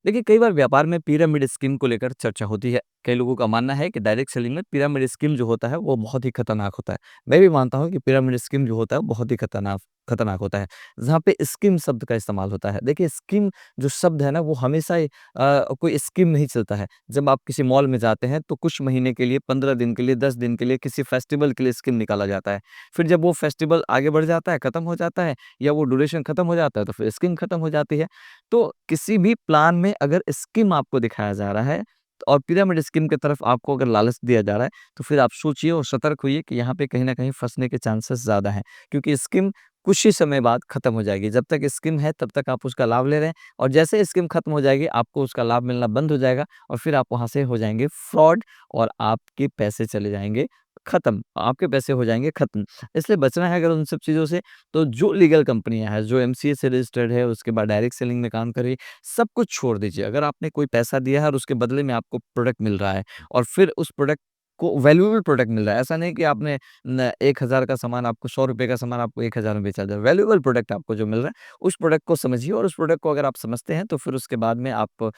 देखिए, कई बार व्यापार में पिरामिड स्कीम को लेकर चर्चा होती है। कई लोगों का मानना है कि डायरेक्ट सेलिंग में पिरामिड स्कीम जो होता है, वो बहुत ही खतरनाक होता है। मैं भी मानता हूँ कि पिरामिड स्कीम जो होता है, वो बहुत ही खतरनाक खतरनाक होता है, जहाँ पे स्कीम शब्द का इस्तेमाल होता है। देखिए, स्कीम जो शब्द है ना, वो हमेशा ही कोई स्कीम नहीं चलता है। जब आप किसी मॉल में जाते हैं, तो कुछ महीने के लिए, 15 दिन के लिए, 10 दिन के लिए, किसी फेस्टिवल के लिए स्कीम निकाला जाता है। फिर जब वो फेस्टिवल आगे बढ़ जाता है, खत्म हो जाता है या वो ड्यूरेशन खत्म हो जाता है, तो फिर स्कीम खत्म हो जाती है। तो किसी भी प्लान में अगर स्कीम आपको दिखाया जा रहा है और पिरामिड स्कीम की तरफ आपको अगर लालच दिया जा रहा है, तो फिर आप सोचिए और सतर्क होइए कि यहाँ पे कहीं न कहीं फँसने के चांसेस ज़्यादा हैं। क्योंकि स्कीम कुछ ही समय बाद खत्म हो जाएगी। जब तक स्कीम है तब तक आप उसका लाभ ले रहे हैं और जैसे स्कीम खत्म हो जाएगी, आपको उसका लाभ मिलना बंद हो जाएगा और फिर आप वहाँ से हो जाएँगे फ्रॉड और आपके पैसे चले जाएँगे खत्म, आपके पैसे हो जाएँगे खत्म। इसलिए बचना है अगर उन सब चीज़ों से, तो जो लीगल कंपनियाँ हैं, जो एमसीए से रजिस्टर्ड है, उसके बाद डायरेक्ट सेलिंग में काम कर रही है, सब कुछ छोड़ दीजिए। अगर आपने कोई पैसा दिया है और उसके बदले में आपको प्रोडक्ट मिल रहा है और फिर उस प्रोडक्ट को वैल्यूएबल प्रोडक्ट मिल रहा है। ऐसा नहीं कि आपने न 1000 का सामान आपको ₹100 का सामान आपको 1000 में बेचा जा रहा है। वैल्यूएबल प्रोडक्ट आपको जो मिल रहा है, उस प्रोडक्ट को समझिए और उस प्रोडक्ट को अगर आप समझते हैं, तो फिर उसके बाद में आप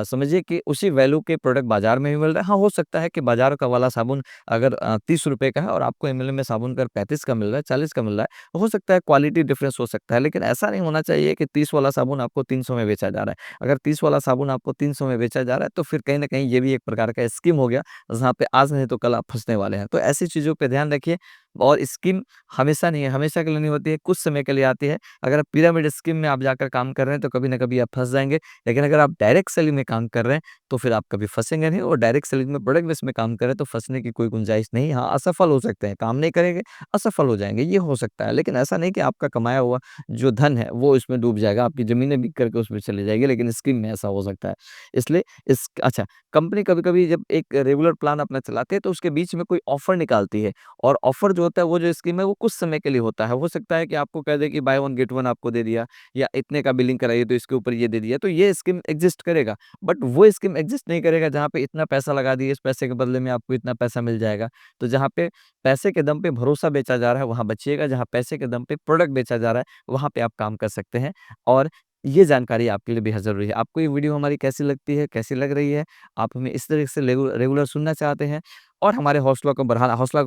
समझिए कि उसी वैल्यू के प्रोडक्ट बाज़ार में भी मिल रहा है। हाँ, हो सकता है कि बाज़ार का वाला साबुन अगर ₹30 का है और आपको एमएल में साबुन का 35 का मिल रहा है, 40 का मिल रहा है, हो सकता है क्वालिटी डिफरेंस हो सकता है, लेकिन ऐसा नहीं होना चाहिए कि 30 वाला साबुन आपको 300 में बेचा जा रहा है। अगर 30 वाला साबुन आपको 300 में बेचा जा रहा है, तो फिर कहीं न कहीं ये भी एक प्रकार का स्कीम हो गया, जहाँ पे आज नहीं तो कल आप फँसने वाले हैं। तो ऐसी चीज़ों पे ध्यान रखिए और स्कीम हमेशा नहीं है, हमेशा के लिए नहीं होती है, कुछ समय के लिए आती है। अगर आप पिरामिड स्कीम में आप जाकर काम कर रहे हैं, तो कभी न कभी आप फँस जाएँगे, लेकिन अगर आप डायरेक्ट सेलिंग में काम कर रहे हैं, तो फिर आप कभी फँसेंगे नहीं और डायरेक्ट सेलिंग में प्रोडक्ट बेस में काम कर रहे हैं, तो फँसने की कोई गुंजाइश नहीं है। हाँ, असफल हो सकते हैं, काम नहीं करेंगे, असफल हो जाएँगे, ये हो सकता है। लेकिन ऐसा नहीं कि आपका कमाया हुआ जो धन है, वो इसमें डूब जाएगा, आपकी ज़मीनें बिक कर के उसमें चली जाएगी, लेकिन स्कीम में ऐसा हो सकता है। इसलिए इस अच्छा, कंपनी कभी-कभी जब एक रेगुलर प्लान अपना चलाती है, तो उसके बीच में कोई ऑफ़र निकालती है और ऑफ़र जो होता है, वो जो स्कीम है, वो कुछ समय के लिए होता है। हो सकता है कि आपको कह दे कि बाय वन गेट वन आपको दे दिया या इतने का बिलिंग कराइए, तो इसके ऊपर ये दे दिया, तो ये स्कीम एक्ज़िस्ट करेगा। बट वो स्कीम एक्ज़िस्ट नहीं करेगा जहाँ पे इतना पैसा लगा दिए, इस पैसे के बदले में आपको इतना पैसा मिल जाएगा। तो जहाँ पे पैसे के दम पे भरोसा बेचा जा रहा है, वहाँ बचिएगा, जहाँ पैसे के दम पे प्रोडक्ट बेचा जा रहा है, वहाँ पे आप काम कर सकते हैं और ये जानकारी आपके लिए बेहद ज़रूरी है। आपको ये वीडियो हमारी कैसी लगती है, कैसी लग रही है? आप हमें इस तरह से रेगुलर सुनना चाहते हैं और हमारे हौसला को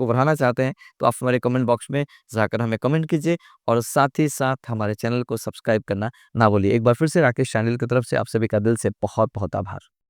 बढ़ाना चाहते हैं, तो आप हमारे कमेंट बॉक्स में जाकर हमें कमेंट कीजिए और साथ ही साथ हमारे चैनल को सब्सक्राइब करना ना भूलिए। एक बार फिर से राकेश चैनल की तरफ से आप सभी का दिल से बहुत-बहुत आभार।